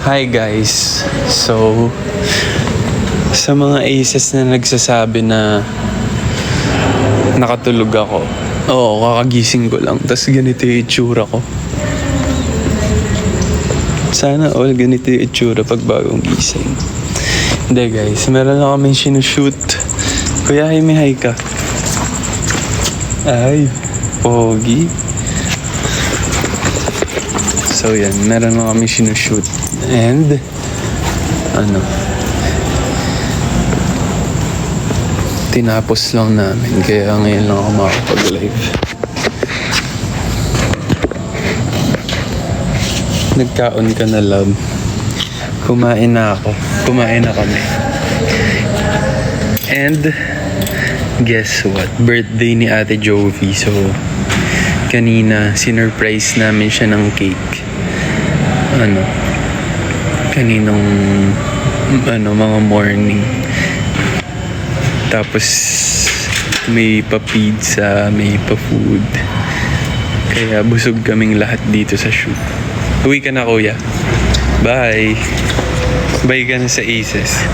Hi guys. So, sa mga aces na nagsasabi na nakatulog ako. Oo, kakagising ko lang. Tapos ganito yung itsura ko. Sana all ganito yung itsura pag bagong gising. Hindi guys, meron na kaming sinushoot. Kuya, may hi ka. Ay, pogi. So yan, meron na kami sinushoot. And, tinapos lang namin. Kaya ngayon lang ako makapag-live. Nagkaon ka na, love. Kumain na ako. Kumain na kami. And, guess what? Birthday ni Ate Jovi. So, kanina, sinurprise namin siya ng cake. Kaninang mga morning. Tapos may pa-pizza, may pa-food. Kaya busog kaming lahat dito sa shoot. Uwi ka na, kuya. Bye. Bye ka na sa Aces.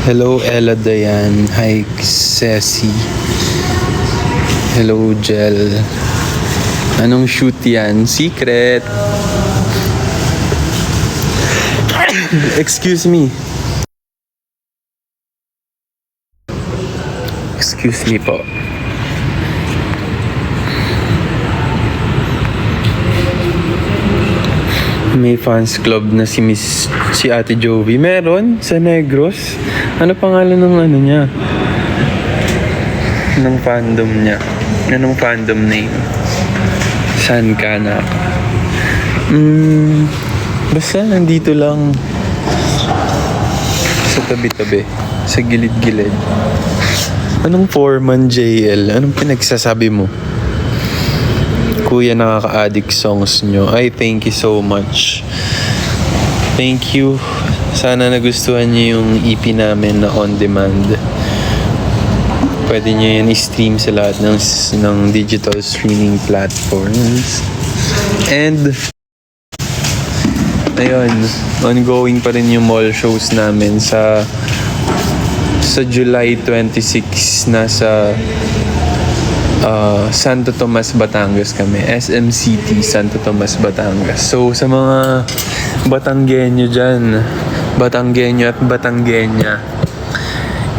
Hello, Ella Dayan. Hi, Ceci. Hello, Jel. Anong shoot yan? Secret. Excuse me. Excuse me po. May fans club na si Ate Jovi. Meron sa Negros. Ano pangalan ng niya? Ng fandom niya. Anong fandom name? San ka na? Basta nandito lang. Sa tabi-tabi. Sa gilid-gilid. Anong foreman JL? Anong pinagsasabi mo? Kuya, nakaka-addict songs nyo. Ay, thank you so much. Thank you. Sana nagustuhan nyo yung EP namin na on demand. Pwede nyo yan i-stream sa lahat ng digital streaming platforms. And, ayun, ongoing pa rin yung mall shows namin sa July 26 na sa Santo Tomas, Batangas kami. SM City, Santo Tomas, Batangas. So, sa mga Batanggenyo dyan, Batanggenyo at Batanggenya,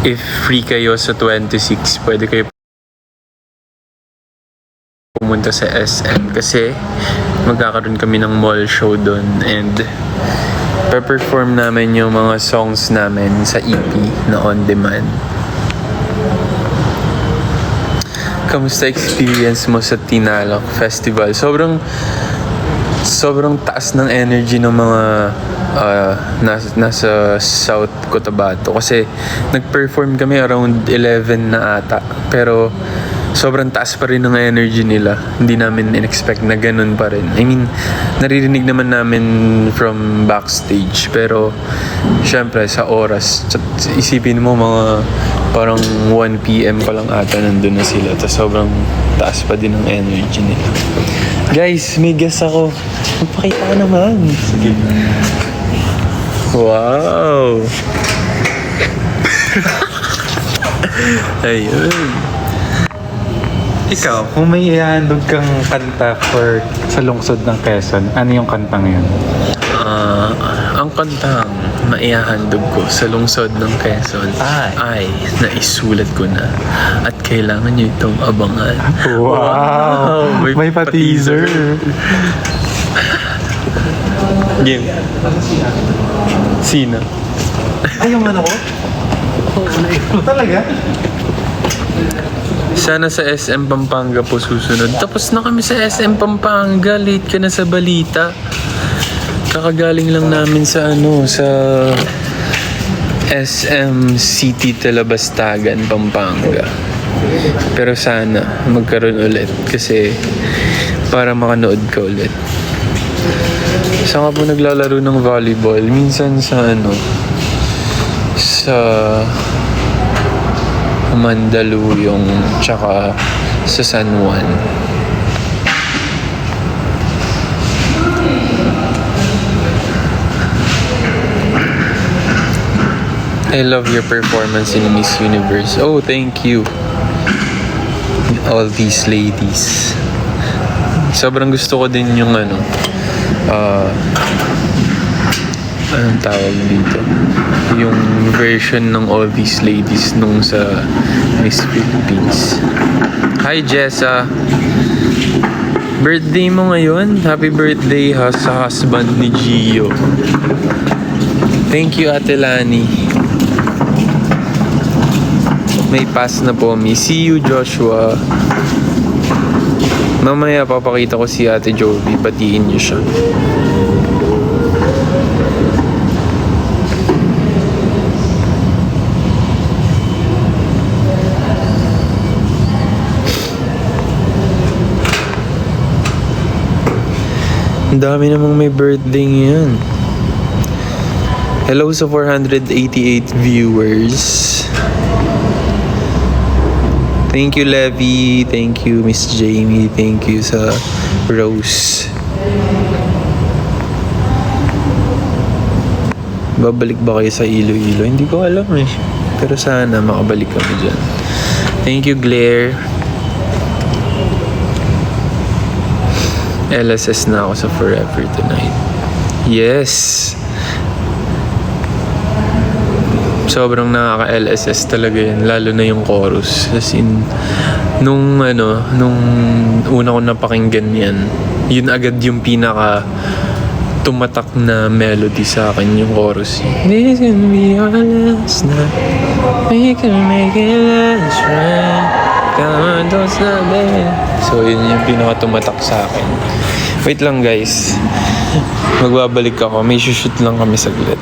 if free kayo sa 26, pwede kayo pumunta sa SM kasi magkakaroon kami ng mall show doon and pe-perform namin yung mga songs namin sa EP na on demand. Kamusta experience mo sa Tinalak Festival? Sobrang taas ng energy ng mga nasa South Cotabato kasi nag-perform kami around 11 na ata, pero sobrang taas pa rin ng energy nila. Hindi namin in-expect na ganun pa rin. I mean, naririnig naman namin from backstage, pero syempre sa oras, isipin mo mga parang 1 PM pa lang ata nandun na sila. Tapos sobrang taas pa din ng energy nila. Guys, may guess ako. Magpakita ka naman. Sige. Wow! Ayun. Ikaw, kung may ihandog kang kanta sa lungsod ng Quezon, ano yung kantang yun? Ang kantang maihahandog ko sa lungsod ng Quezon ay naisulat ko na at kailangan nyo itong abangan. Wow! May pa-teaser! Game. Sino? Ay, yung ano ko? Talaga? Sana sa SM Pampanga po susunod. Tapos na kami sa SM Pampanga. Late ka na sa balita. Kakagaling lang namin sa SM City Talabastagan, Pampanga. Pero sana magkaroon ulit kasi para makanood ka ulit. Saan ka po naglalaro ng volleyball? Minsan sa sa Mandaluyong tsaka sa San Juan. I love your performance in Miss Universe. Oh, thank you. All these ladies. Sobrang gusto ko din yung anong tawag dito? Yung version ng All These Ladies nung sa Miss Philippines. Hi, Jessa. Birthday mo ngayon? Happy birthday sa husband ni Gio. Thank you, Ate Lani. May pass na po, mi. See you, Joshua. Mamaya papakita ko si Ate Jovi. Batiin niyo siya. Ang dami namang may birthday ngayon. Hello sa 488 viewers. Thank you, Levy. Thank you, Miss Jamie. Thank you sa Rose. Babalik ba kayo sa Iloilo? Hindi ko alam eh. Pero sana makabalik kami dyan. Thank you, Claire. LSS na ako sa Forever Tonight. Yes! Sobrang nakaka-LSS talaga yan. Lalo na yung chorus. As in, nung una ko napakinggan yan, yun agad yung pinaka tumatak na melody sa akin, yung chorus. This can be our last night. We can make it last right. Come on, don't stop, baby. So, yun yung pinaka tumatak sa akin. Wait lang, guys. Magbabalik ako. May shoot lang kami saglit.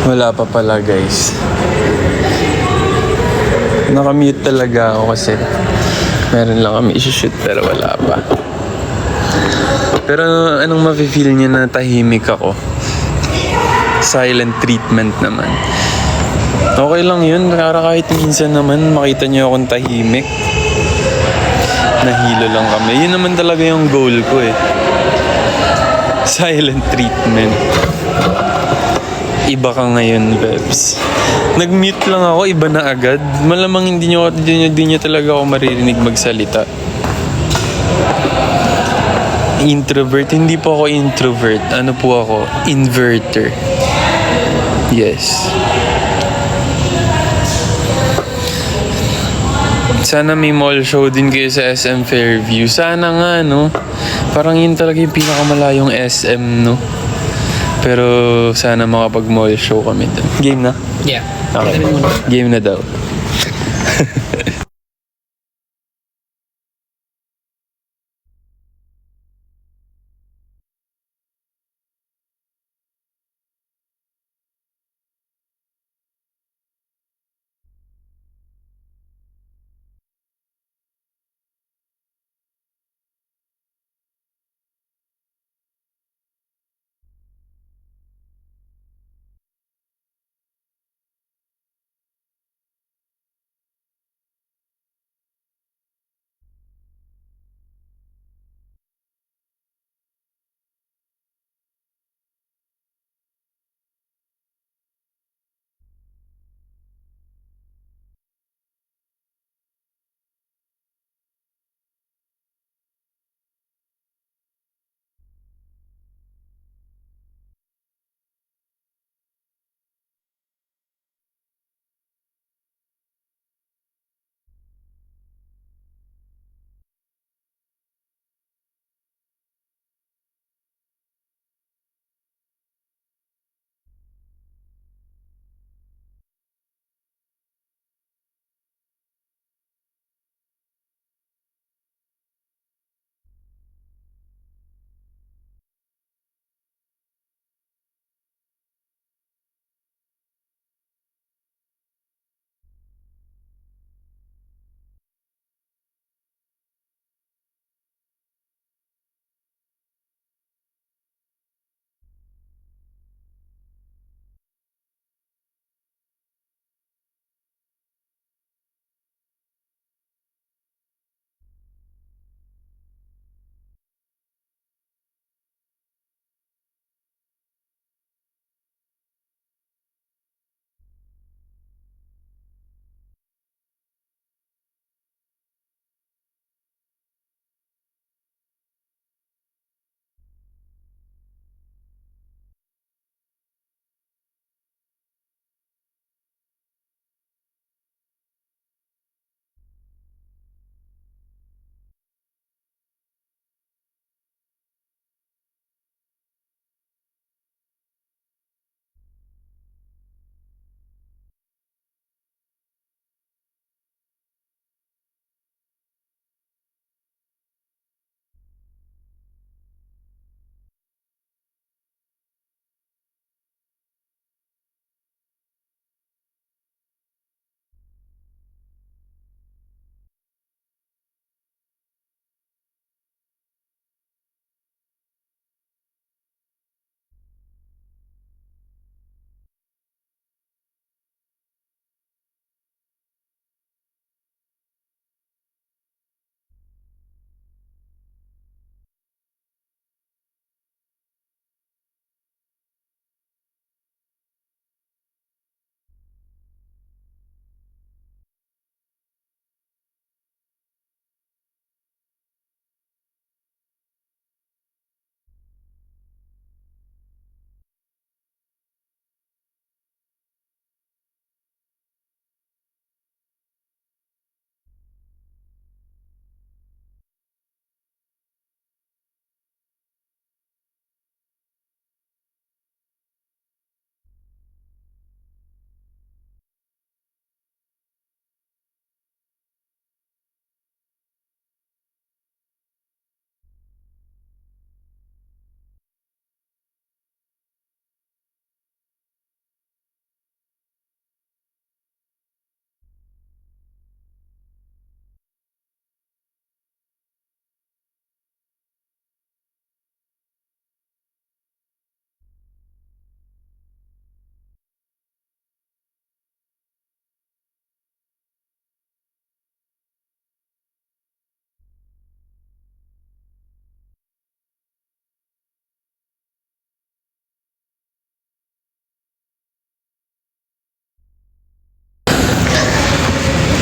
Wala pa pala, guys. Nakamute talaga ako kasi meron lang kami isushoot pero wala pa. Pero anong mafe-feel niya na tahimik ako? Silent treatment naman. Okay lang yun. Para kahit minsan naman makita niyo akong tahimik. Nahilo lang kami. Yun naman talaga yung goal ko eh. Silent treatment. Iba ka ngayon, Bebs. Nag-mute lang ako, iba na agad. Malamang hindi niyo talaga ako maririnig magsalita. Introvert? Hindi po ako introvert. Ano po ako? Inverter. Yes. Sana may mall show din kayo sa SM Fairview. Sana nga, no? Parang yun talaga yung pinakamalayong SM, no? Pero sana makapag-mall show kami dun. Game na? Yeah. Okay. Game na daw.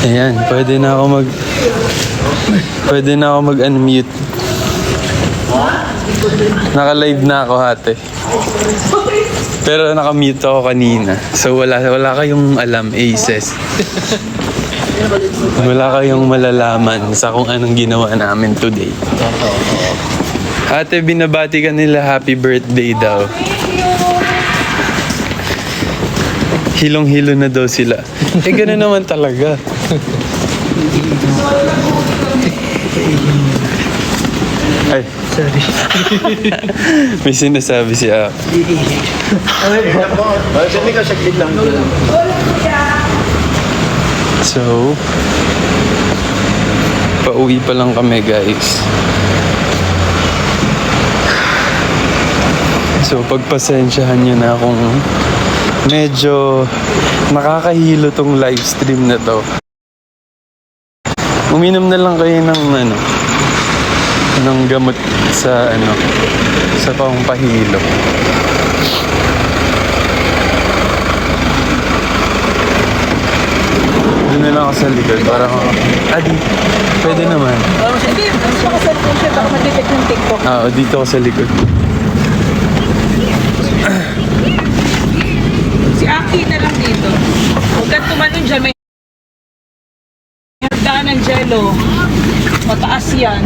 Ayan, pwede na ako mag-unmute. Naka-live na ako, ate. Pero naka-mute ako kanina. So wala kayong alam, Aces. Wala kayong malalaman sa kung anong ginawa namin today. Ate, binabati ka nila happy birthday daw. Hilong-hilo na daw sila. Eh, gano'n naman talaga. Ay, Sorry. may sinasabi si Ak. So, pauwi pa lang kami, guys. So, pagpasensyahan nyo na kung medyo nakakahilo tong live stream na to. Uminom na lang kayo ng gamot sa sa pampahilo. Doon na lang ako sa likod. Parang, pwede naman. Hindi, gusto ko sa siya, baka madetect ng TikTok. Dito ako sa likod. Si Aki na lang dito. Huwag kang tumalon dyan, may hagdan ng jello. Mataas yan.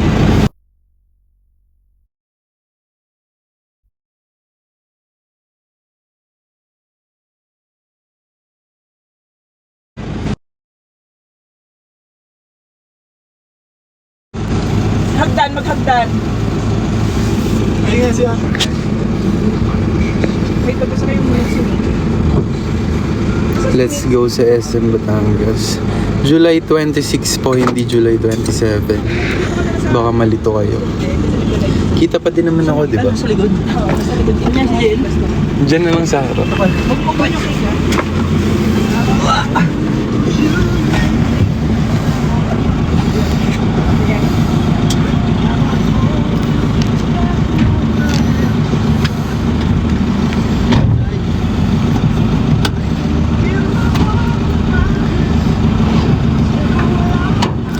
Hagdan, maghagdan. Ayun siya. May tapos na yung muso. Let's go sa SM Batangas. July 26 po, hindi July 27. Baka malito kayo. Kita pa din naman ako, di ba? Sa likod. Sa likod. Yan si Jill. Diyan na lang sa harap. Magpapay yung cake, ha?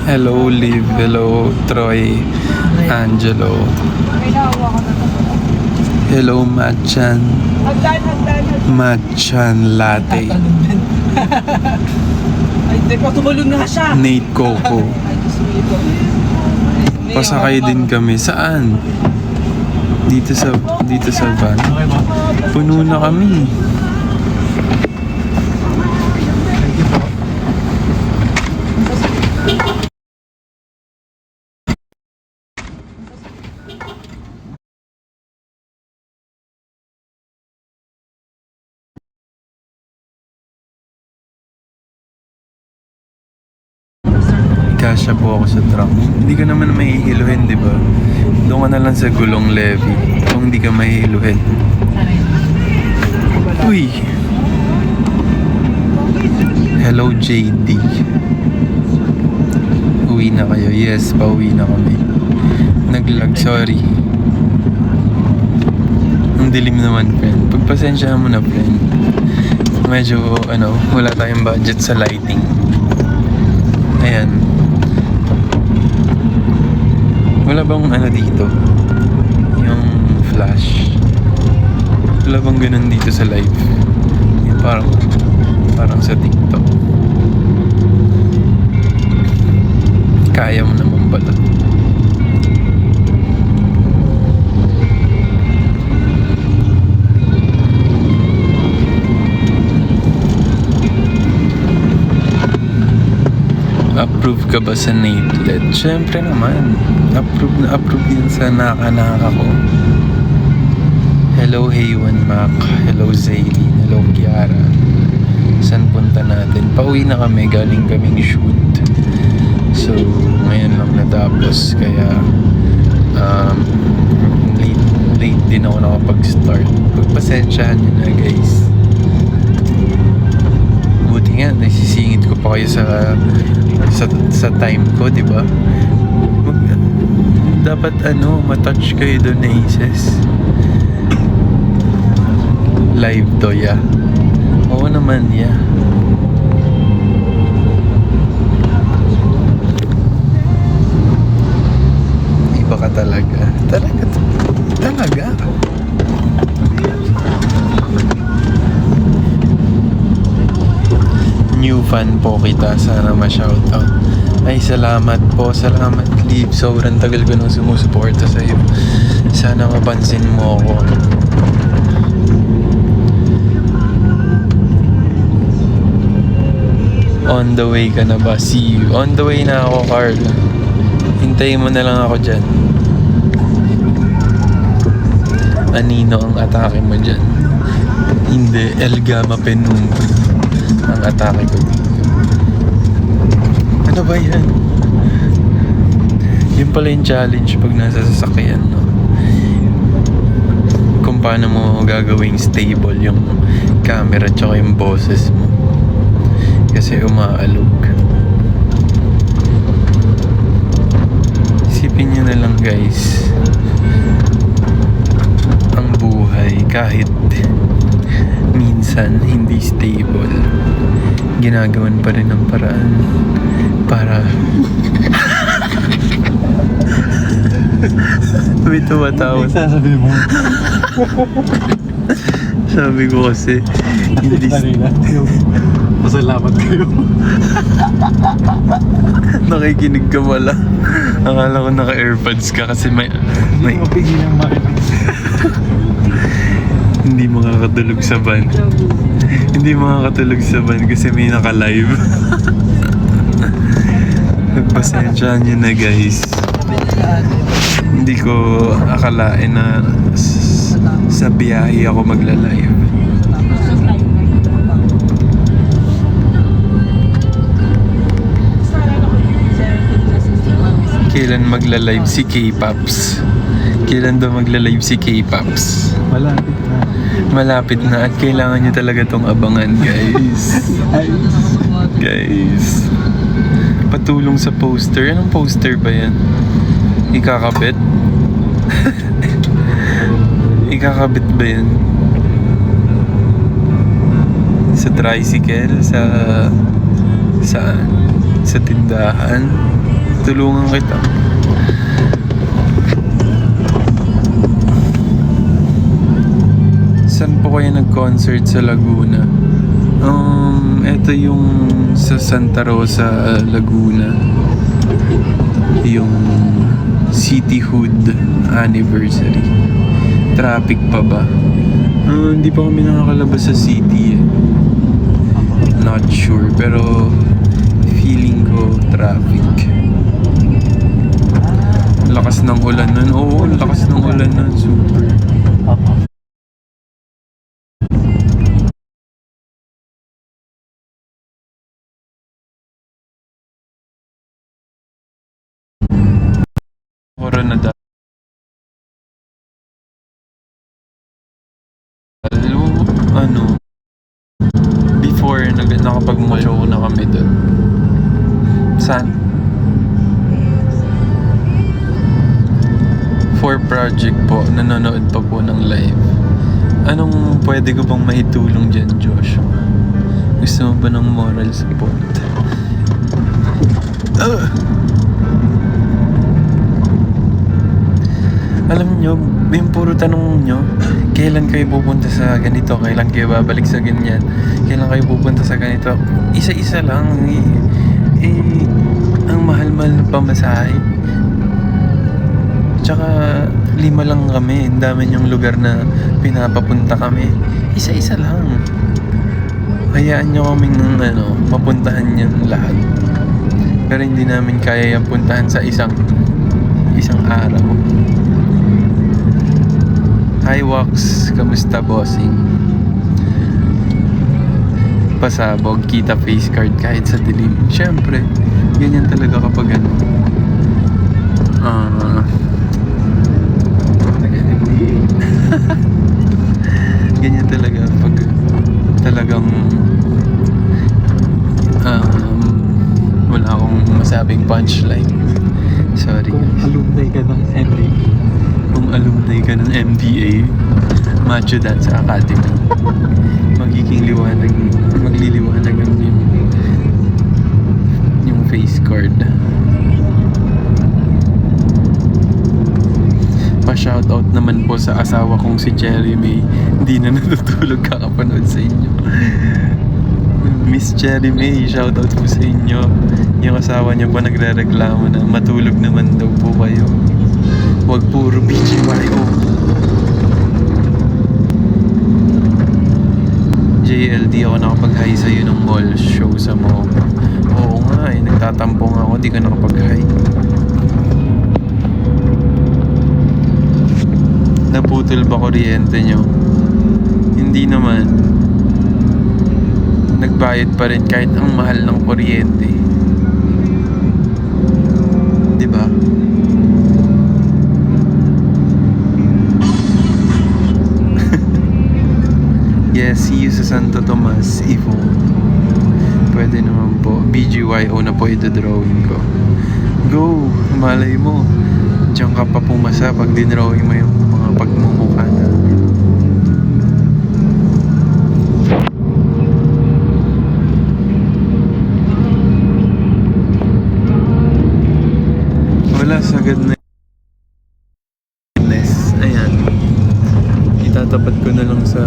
Hello, Liv. Hello, Troy. Angelo. May nahawa ka na to. Hello, Machan. Hagdan, hagdan, hagdan. Machan Latte. Ay, teka, tumalon nga siya. Nate Coco. Ay, gusto mo ito. Pasakay din kami. Saan? Dito sa van. Puno na kami. Kasya po ako sa truck. Hindi ka naman mahihiluhin, di ba? Doon ka na lang sa gulong levy kung hindi ka mahihiluhin. Uy! Hello, JD. Uwi na kayo. Yes, pauwi na kami. Naglag, sorry. Ang dilim naman, friend. Pagpasensyahan mo na, friend. Medyo, wala tayong budget sa lighting. Ayan. Wala bang dito? Yung flash. Wala bang ganun dito sa live? Yung parang sa TikTok. Kaya mo naman pala. Approve ka ba sa Natelet? Siyempre naman. Approve yan sa naka ko. Hello, Haywan Mac. Hello, Zaylee. Hello, Kiara. Saan punta natin? Pauwi na kami. Galing kaming shoot. So, ngayon lang natapos. Kaya, late din ako nakapag-start. Pagpasensyahan nyo na, guys. Buti nga, naisisingit ko pa kayo sa time ko, di ba? Dapat matouch kayo doon na Aces. Live to, yeah. Oo naman, yeah. new fan po kita. Sana ma-shoutout. Ay, salamat po. Salamat, Liv. Sobrang tagal ko nang sumusuporta sa'yo. Sana mapansin mo ako. On the way ka na ba? See you. On the way na ako, Carl. Hintayin mo na lang ako dyan. Anino ang atake mo dyan? Hindi, El Gamma Penum ang atake ko dito. Ano ba yan? Yun pala yung challenge pag nasa sasakyan, no? Kung paano mo gagawing stable yung camera tsaka yung boses mo. Kasi umaalog. Isipin nyo na lang, guys. Ang buhay kahit minsan hindi stable, ginagawan pa rin ng paraan para may tumatawa. Sasabi mo. Sabi ko kasi hindi Pasalamat kayo. nakikinig ka pala. Akala ko naka-airpods ka kasi may Hindi mo pigilang makinig. hindi makakatulog sa van. Hindi makakatulog sa van kasi may naka-live. Pasensyahan nyo na, guys. Hindi ko akalain na sa biyahe ako magla-live. Kailan magla-live si K-Pops? Kailan daw magla-live si K-Pops? Malapit na. Malapit na at kailangan nyo talaga tong abangan, guys. Guys. Patulong sa poster. Anong poster ba yan? Ikakabit? Ikakabit ba yan? Sa tricycle? Saan? Sa tindahan? Tulungan kita. Saan po kayo nag-concert sa Laguna? Ito yung sa Santa Rosa, Laguna. Yung City Hood Anniversary. Traffic pa ba? Hindi pa kami nakakalabas sa city eh. Not sure, pero feeling ko traffic. Lakas ng ulan nun. Oo, lakas ng ulan nun. Super. Corona dahil before nakapag-show na kami doon. Saan? For project po, nanonood pa po ng live. Anong pwede ko bang maitulong dyan, Joshua? Gusto mo ba ng moral support? Alam nyo, yung puro tanong nyo, kailan kayo pupunta sa ganito, kailan kayo babalik sa ganyan, kailan kayo pupunta sa ganito, isa-isa lang. Ang mahal-mahal na pamasahe. Tsaka 5 lang kami, ang dami yung lugar na pinapapunta kami. Isa-isa lang. Hayaan nyo kaming mapuntahan yan lahat. Pero hindi namin kaya yung puntahan sa isang araw. Hi Wax, kamusta bossing? Pasabog, kita face card kahit sa dilim. Siyempre, ganyan talaga kapag ganyan talaga pag talagang wala akong masabing punchline. Sorry. Alumni ka ng MBA. Kung alumni ka ng MDA, Macho Dance Academy, magliliwanag yung face card. Pa-shoutout naman po sa asawa kong si Jeremy. Hindi na natutulog kakapanood sa inyo. Miss Cherry May, shoutout po sa inyo. Yung asawa niyo po nagre-reklamo na matulog naman daw po kayo. Huwag puro BGYO. JLD ako nakapag-hi sa'yo nung mall show sa mo. Oo nga eh, nagtatampong ako, di ka nakapag-hi. Naputol ba kuryente nyo? Hindi naman. Nagbayad pa rin kahit ang mahal ng kuryente. Di ba? Yes, see you sa Santo Tomas, Ivo. Pwede naman po. BGYO na po ito-drawing ko. Go! Malay mo. Diyan ka pa pumasa pag dinrawing mo yung mga pagmumukha namin. Wala, sagad na fitness. Ayan. Itatapat ko na lang sa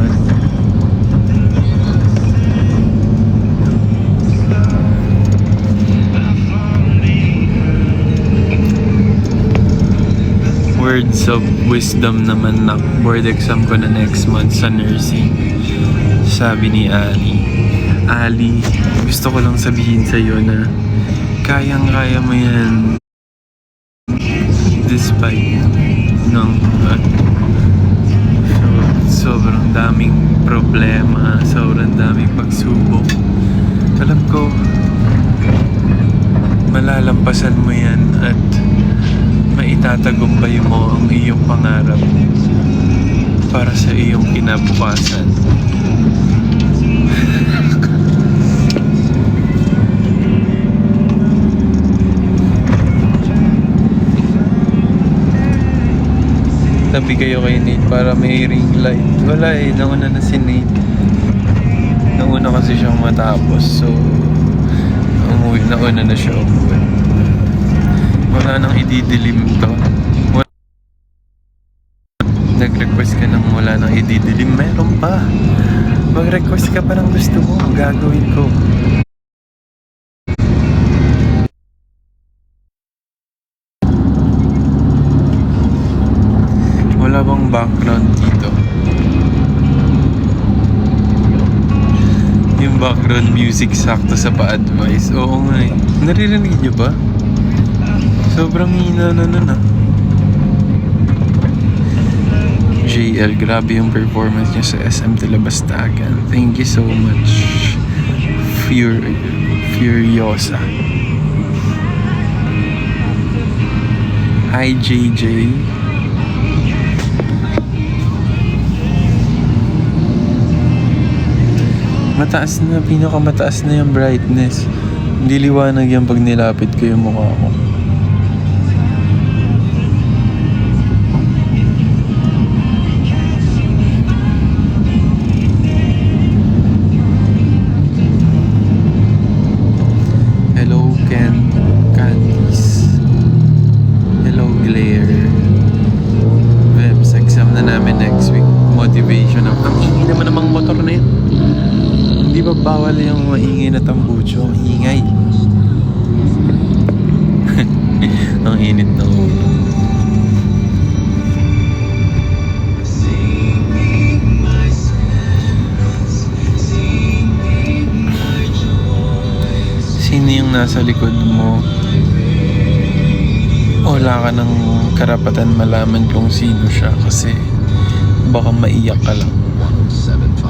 words of wisdom naman na board exam ko na next month sa nursing. Sabi ni Ali, Ali, gusto ko lang sabihin sa'yo na kayang-kaya mo yan despite ng sobrang daming problema, sobrang daming pagsubok. Alam ko, malalampasan mo yan at maitatagumpay mo ang iyong pangarap para sa iyong kinabukasan. Tabi kayo kay Nate para may ring light. Wala eh, nauna na si Nate. Nauna kasi siyang matapos, so nauna na siya umuwi. Wala nang ididilim to. Nag-request ka nang wala nang ididilim. Meron pa. Mag-request ka pa ng gusto mo. Gagawin ko. Wala bang background dito? Yung background music sakto sa pa-advice. Oo nga eh. Naririnig niyo ba? Sobrang hina na nun ah. JL, grabe yung performance niya sa SM Talabastagan. Thank you so much. Furiosa. Hi JJ. Mataas na, pinakamataas na yung brightness. Hindi liwanag yan pag nilapit ko yung mukha ko. Hello Ken Candice. Hello Glare. Vems, exam na namin next week. Motivation ang ingay naman namang motor na yun. Hindi ba bawal yung maingay na tambucho? Ang ingay. Ang init ng ulo. Sino yung nasa likod mo? Wala ka ng karapatan malaman kung sino siya kasi baka maiyak ka lang. 175.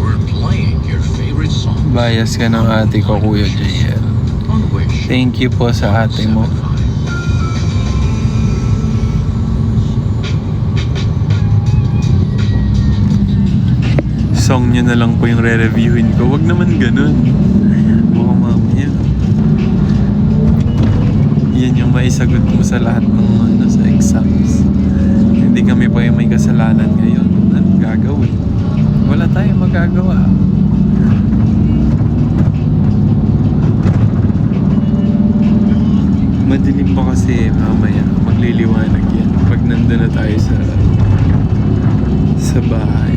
We're playing your favorite song. Bias ka ng ate ko, Kuya JL. On Wish. Thank you po sa ate mo. 175. Song nyo na lang po yung re-reviewin ko. Wag naman ganun. Baka mamaya. Yan yung maisagot mo sa lahat ng sa exams. Hindi kami pa yung may kasalanan ngayon. Ano gagawin? Wala tayong magagawa. Madilim pa kasi mamaya. Magliliwanag yan. Pag nandun na tayo sa bahay.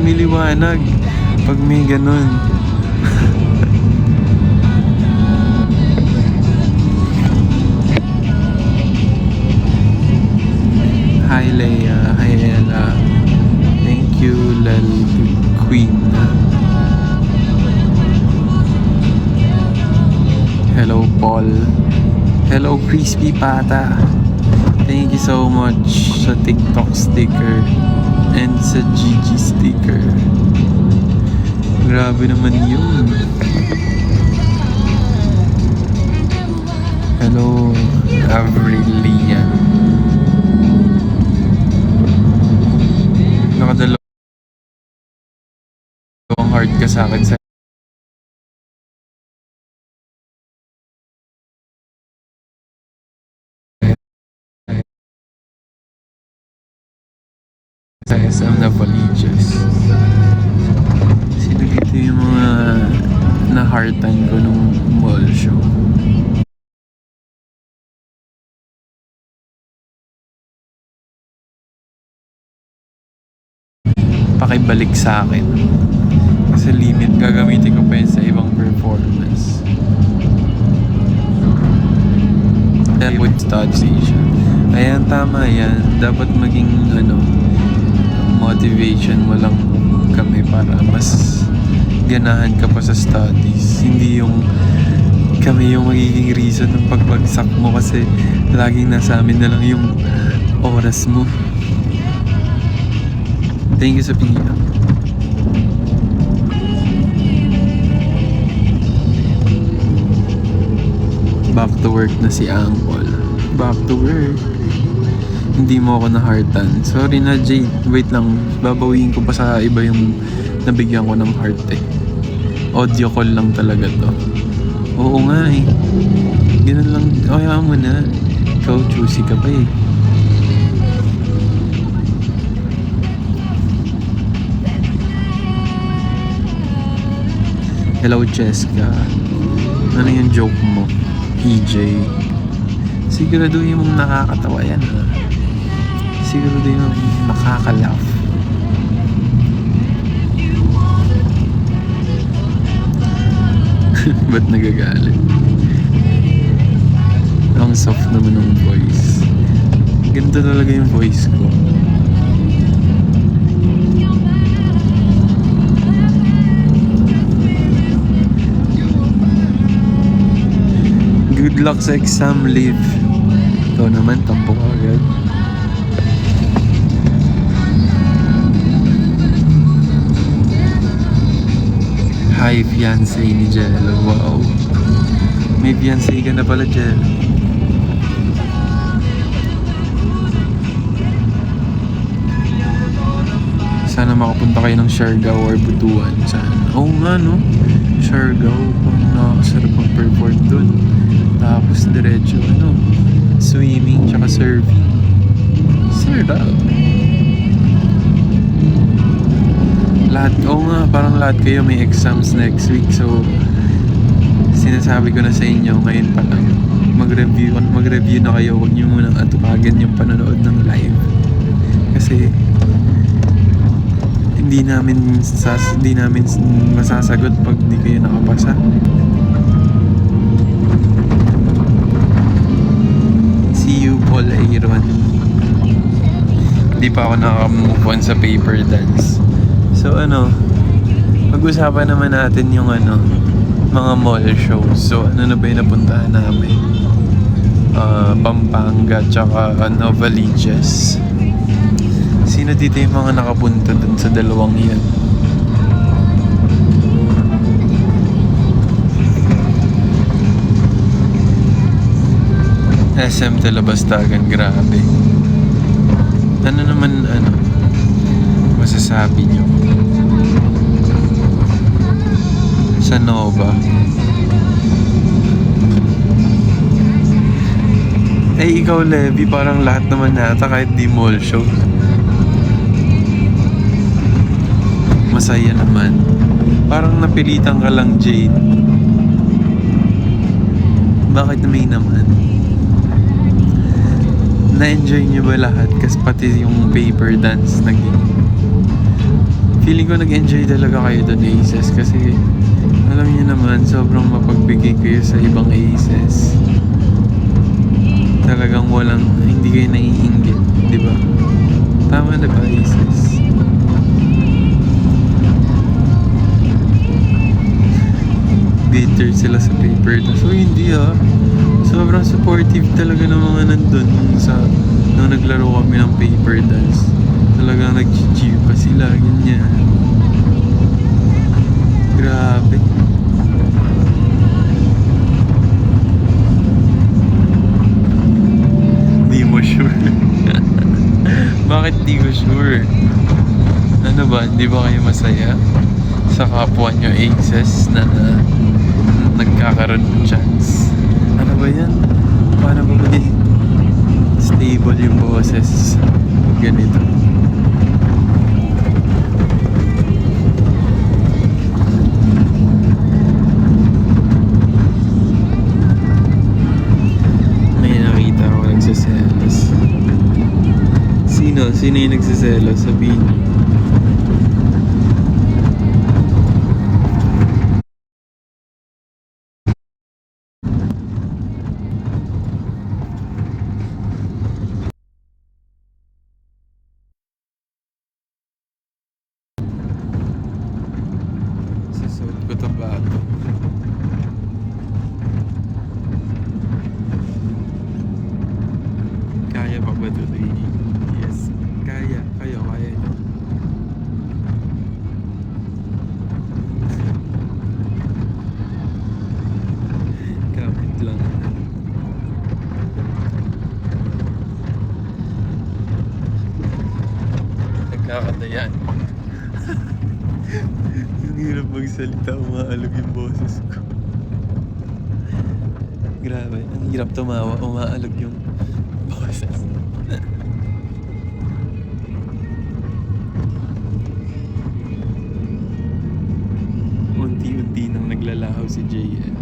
lumiliwanag pag may ganun. Hi Leia, hi Ella. Thank you Lal Queen. Hello Paul. Hello Crispy Pata. Thank you so much sa TikTok sticker and sa GG sticker. Grabe naman yun. Hello Avrilian. Nakadalawang heart ka sa akin sa SM na Valiches. Sino dito yung mga na-heartan ko nung mall show? Pakibalik sa akin. Kasi limit gagamitin ko pa yun sa ibang performance. With station. Ayan, tama yan. Dapat maging motivation mo lang kami para mas ganahan ka pa sa studies. Hindi yung kami yung magiging reason ng pagbagsak mo kasi laging nasa amin na lang yung oras mo. Thank you sa piniya. Back to work na si Angkol. Back to work. Hindi mo ako na-heartan. Sorry na, Jade. Wait lang. Babawiin ko pa sa iba yung nabigyan ko ng heart eh. Audio call lang talaga to. Oo nga eh. Ganun lang. Kaya mo na. Ikaw, choosy ka pa eh. Hello, Cheska. Ano yung joke mo? EJ. Siguraduhin mong nakakatawa yan ha. Siguraduhin mong makaka-laugh. Ba't nagagalit? Ang soft naman ng voice. Ganito talaga yung voice ko. Good luck sa exam, Liv. Ikaw naman, tampok agad. Hi, fiancé ni Jello. Wow. May fiancé ka na pala, Jello. Sana makapunta kayo ng Siargao or Butuan. Sana. Oo nga, no? Siargao. Parang nakakasarap mag-perform dun. Tapos diretso, swimming tsaka surfing. Sarap. Lahat, nga, parang lahat kayo may exams next week. So, sinasabi ko na sa inyo ngayon pa lang. Mag-review na kayo. Huwag nyo munang atupagan yung panonood ng live. Kasi, hindi namin masasagot pag di kayo nakapasa. See you, Paul Aaron. Hindi pa ako nakaka-move on sa paper dance. So pag-usapan naman natin yung mga mall shows. So ano na ba yung napuntahan namin? Pampanga tsaka Novaliches. Sino dito yung mga nakapunta dun sa dalawang yan? SM Talabastagan, grabe. Ano naman, masasabi nyo? Sa Nova. Eh, ikaw, Levi, parang lahat naman nata kahit di mall show. Masaya naman. Parang napilitan ka lang, Jade. Bakit may naman? Na-enjoy nyo ba lahat? Kasi pati yung paper dance naging feeling ko nag-enjoy talaga kayo doon, Aces, kasi alam niyo naman, sobrang mapagbigay kayo sa ibang Aces. Talagang hindi kayo naiinggit, di ba? Tama na ba, Aces? Bitter sila sa paper dance. So, hindi sobrang supportive talaga ng mga nandun nung naglaro kami ng paper dance. Talagang nag-cheer pa sila, ganyan. Grabe. Di mo sure. Bakit di ko sure? Ano ba, hindi ba kayo masaya sa kapwa nyo Aces na nagkakaroon ng chance? Ano ba yan? Paano ba maging stable yung boses? Ganito. May nakita ako nagsiselos. Sino? Sino yung nagsiselos? Sabihin niyo. Susuot ko to bato. Kaya pa ba ito? Yes. Kaya. Kaya ito. Kapit lang. Nagkakatayan. Ang hirap magsalita, umaalog yung boses ko. Grabe, ang hirap tumawa, umaalog yung boses. Unti-unti nang naglalahaw si JL.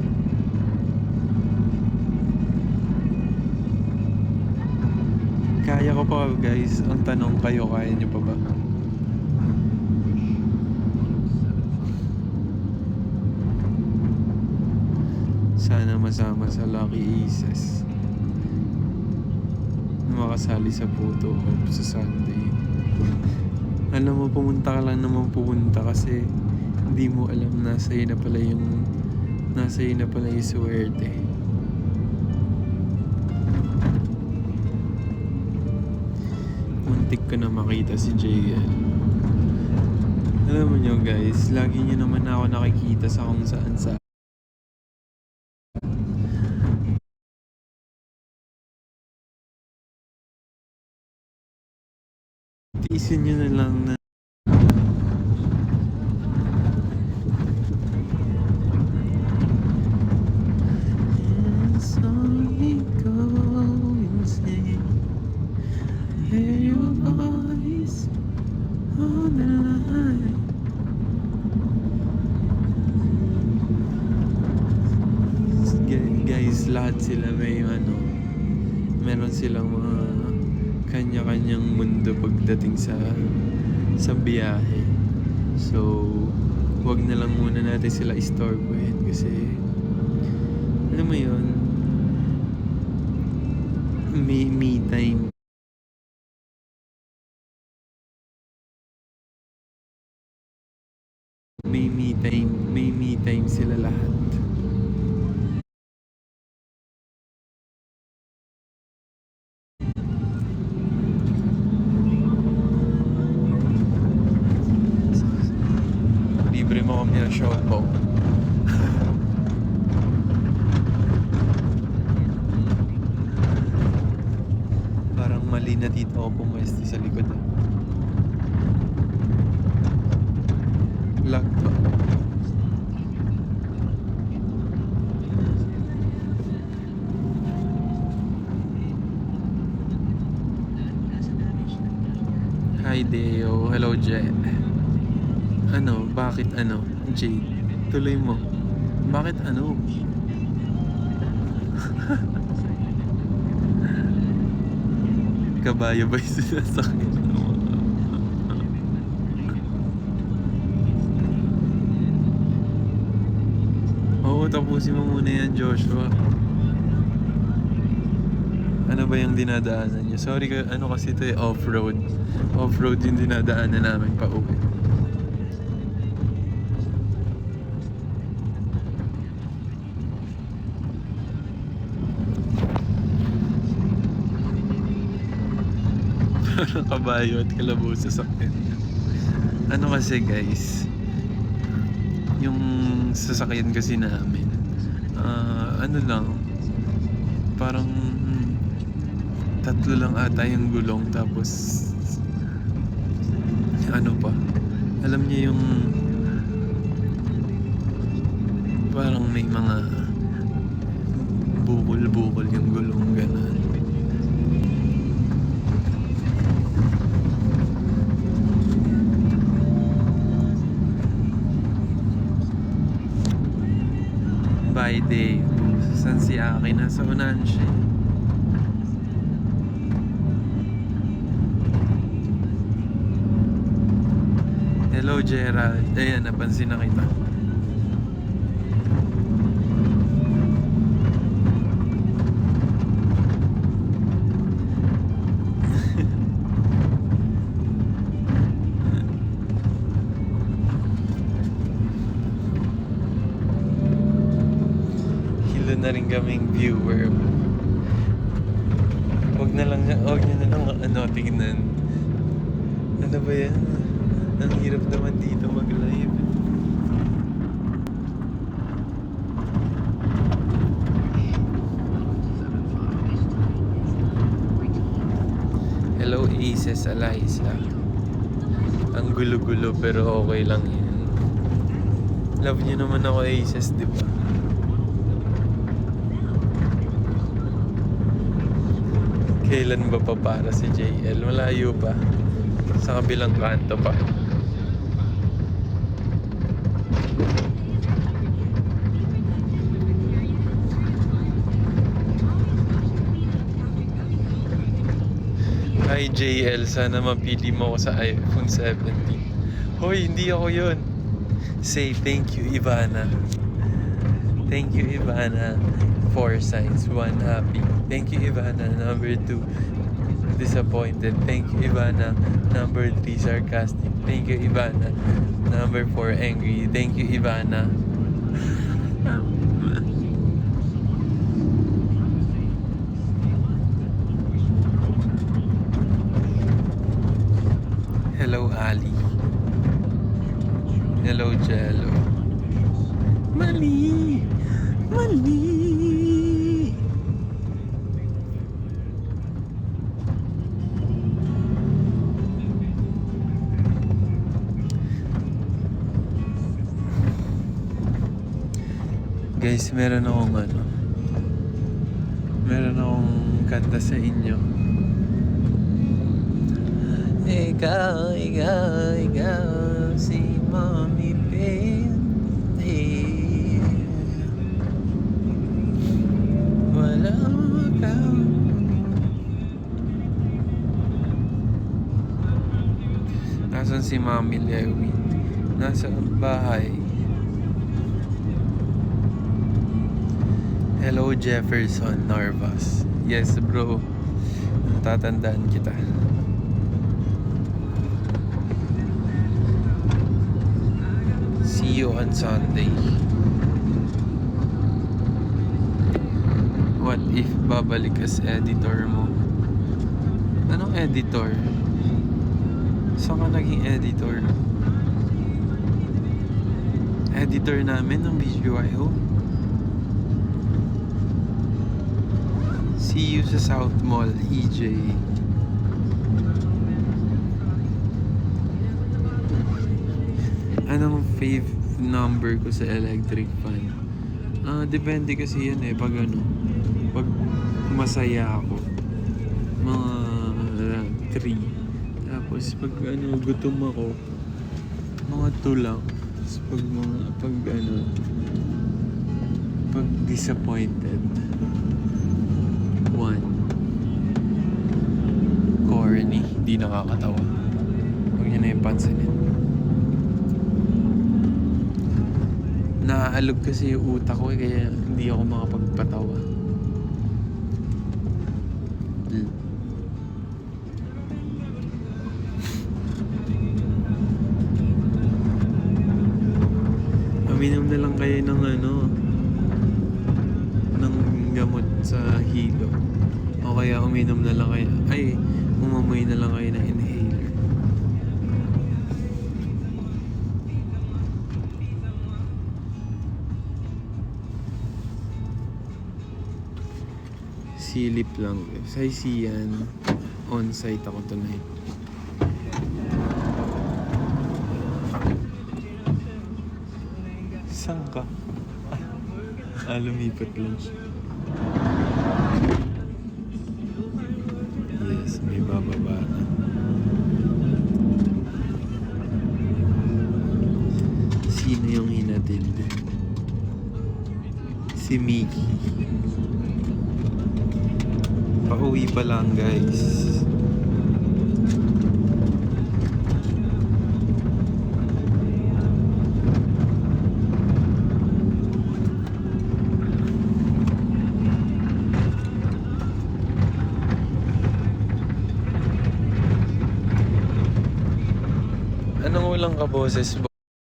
Kaya ko pa guys, ang tanong kayo, kaya niyo pa ba? Sana masama sa Lucky Aces na makasali sa photo op sa Sunday. Alam mo, pumunta ka lang naman pumunta kasi hindi mo alam nasa iyo na pala yung swerte. Muntik ko na makita si JL. Alam mo nyo guys, lagi nyo naman ako nakikita sa kung saan sa tiisin nyo na lang na it's only going insane. Hear your voice on the line. Guys, lahat sila meron silang mga kanya-kanyang mundo pagdating sa biyahe. So, wag na lang muna natin sila istorbohin kasi alam mo yun, me time. May me time sila lahat. Libre mo kami ng show po. Parang mali na dito ako pumwesto sa likod. Lag ba? Hi Deo, hello Jet. Bakit Jade? Tuloy mo. Bakit Kabayo ba yung sinasakit? Tapusin mo muna yan, Joshua. Ano ba yung dinadaanan niyo? Sorry, kasi ito off-road. Off-road yung dinadaanan namin pa uwi. Parang kabayo at kalabaw sa sakyan. Ano kasi guys, yung sasakyan kasi namin, ano lang, parang 3 lang ata yung gulong, tapos ano pa, alam niyo yung parang may mga bukol-bukol yung gulong, ganun. By day, saan si Aki? Nasa unahan siya. Hello Gerald. Ayan, napansin na kita. Hilo na rin kaming viewer. Huwag nyo na lang tignan. Ano ba yan? Ang hirap naman dito mag-live. Hello Aces Eliza. Ang gulo-gulo pero okay lang yan. Love niyo naman ako Aces, di ba? Kailan ba pa para si JL? Malayo pa. Sa kabilang kanto pa. Hi JL, sana mapili mo ako sa iPhone 17. Hoy, hindi ako yun. Say thank you Ivana. Thank you Ivana. 4 signs, 1 happy. Thank you Ivana. Number 2 disappointed. Thank you Ivana. Number 3 sarcastic. Thank you Ivana. Number 4 angry. Thank you Ivana. Hello Ali. Hello Jello. Mali! Mali! Guys, meron akong kanta sa inyo. Ikaw, si Mommy Pente. Wala ka. Nasaan si Mommy Lewi? Nasa bahay. Hello Jefferson Narvas. Yes bro, tatandaan kita. See you on Sunday. What if babalik as editor mo? Anong editor? Saan ka naging editor? Editor namin ng BGYO. See you sa South Mall, EJ. Anong fave number ko sa electric fan? Depende kasi yan pag masaya ako, mga 3. Tapos pag gutom ako, mga 2 lang. Tapos pag disappointed, 1. Corny, di nakakatawa. Huwag niyo na yung pansinin. Naalog kasi yung utak ko kaya hindi ako makapagpatawa. Uminom na lang kayo ng ng gamot sa hilo. O kaya uminom na lang kayo, umamoy na lang kayo ng inhaler. Silip lang. Sa Isian, on-site ako tonight. Saan ka? Lumipat lang siya. Yes, may bababa na. Sino yung hinatid? Si Mickey. Pauwi pa lang, guys. Anong ulang ka, boses?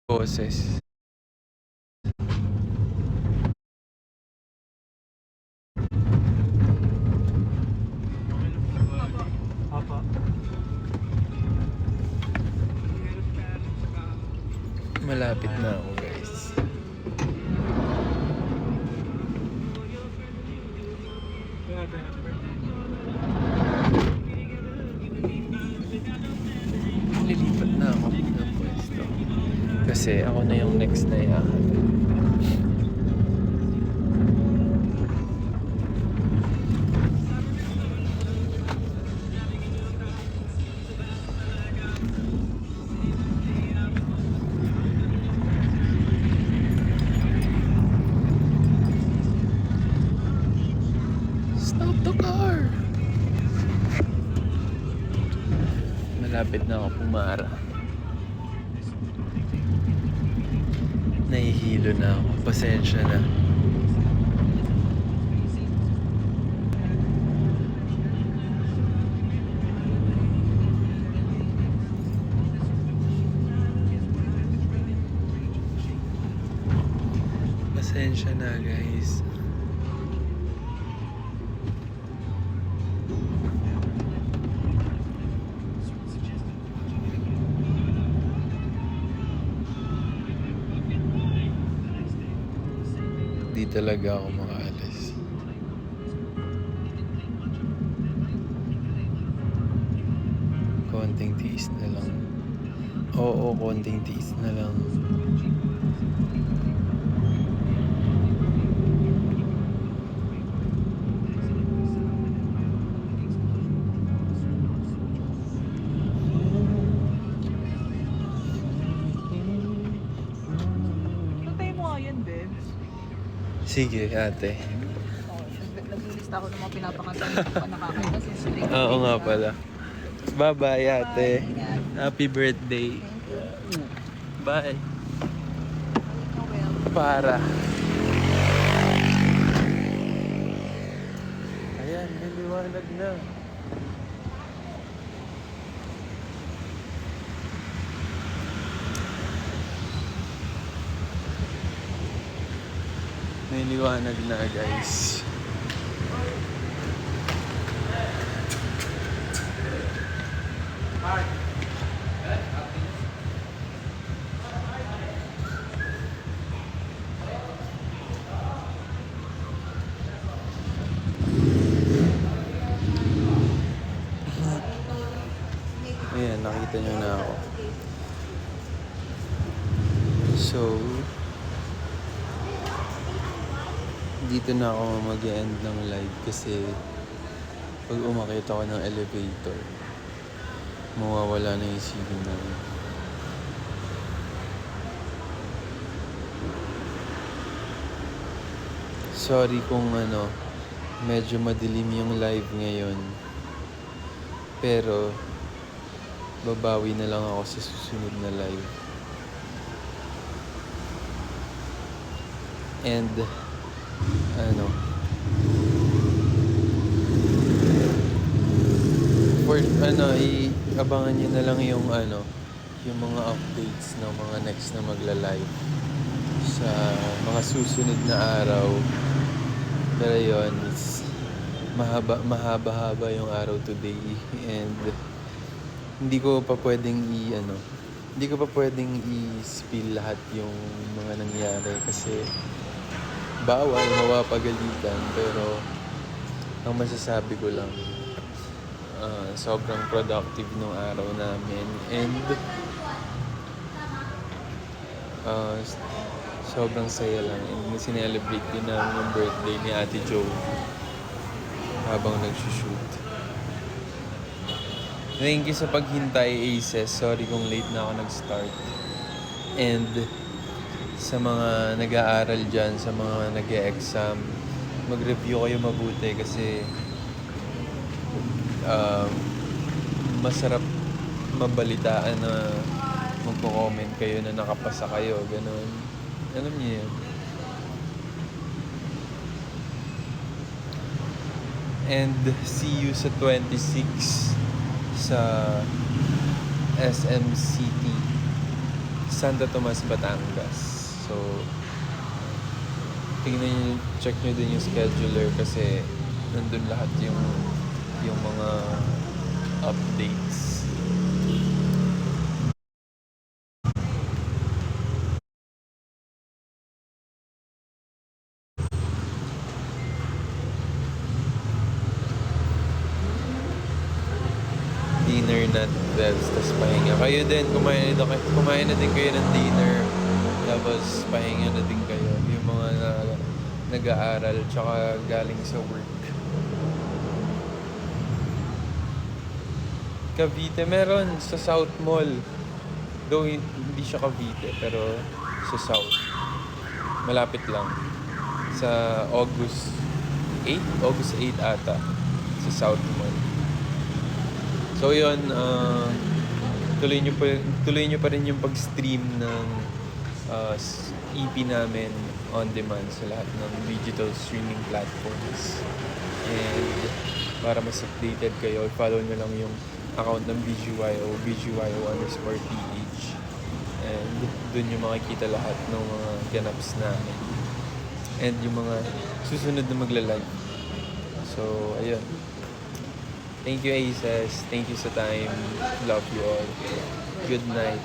Boses. Malapit na ako, guys. Lilipat na ako ng pwesto. Kasi ako na yung next na iahatid. Stop the car! Malapit na ako pumara. Nahihilo na ako. Pasensya na. Pasensya na, guys. Di talaga ako makaalis. Konting tiis na lang. Oo, konting tiis na lang. Patay mo nga yan, babe. Sige, ate. Naglilista ako ng mga pinapakanta ng mga nakakita sa street. Oo nga pala. Bye-bye, ate. Happy birthday. Bye. Para. Ayan, may liwanag na. May liwanag na, guys. Ayan, nakita nyo na ako. So, dito na ako mag-end ng live kasi pag umakit ako ng elevator, mawawala na yung signal. Sorry kung medyo madilim yung live ngayon. Pero, babawi na lang ako sa susunod na live. And ano, for abangan nyo na lang yung yung mga updates ng mga next na magla-live sa mga susunod na araw. Pero yun, it's mahaba-haba yung araw today, and hindi ko pa pwedeng i-spill lahat yung mga nangyari kasi bawal mapapagalitan. Pero ang masasabi ko lang, sobrang productive nung araw namin, and sobrang saya lang, and sinelebrate din namin yung birthday ni Ate Jo habang nagsushoot. Thank you sa paghintay, Aces. Sorry kung late na ako nag-start. And sa mga nag-aaral dyan, sa mga nag-e-exam, mag-review kayo mabuti kasi masarap mabalitaan na magko-comment kayo na nakapasa kayo, ganun. Alam niyo yun. And see you sa 26 sa SM City, Santa Tomas, Batangas. So, check nyo din yung scheduler kasi nandun lahat yung mga updates. Dinner na, Bebs, tapos pahinga. Kayo din, kumain na din kayo ng dinner, tapos pahinga na din kayo. Yung mga nag-aaral, tsaka galing sa work. Cavite, meron sa South Mall. Though hindi siya Cavite, pero sa South. Malapit lang. Sa August 8 ata. Sa South Mall. So yun, tuloy nyo pa rin yung pag-stream ng EP namin on demand sa lahat ng digital streaming platforms. And para mas updated kayo, follow nyo lang yung account ng BGYO, BGYO_PH. And dun yung makikita lahat ng mga ganaps namin. And yung mga susunod na magla-live. So, ayun. Thank you, Aces. Thank you sa time. Love you all. Good night.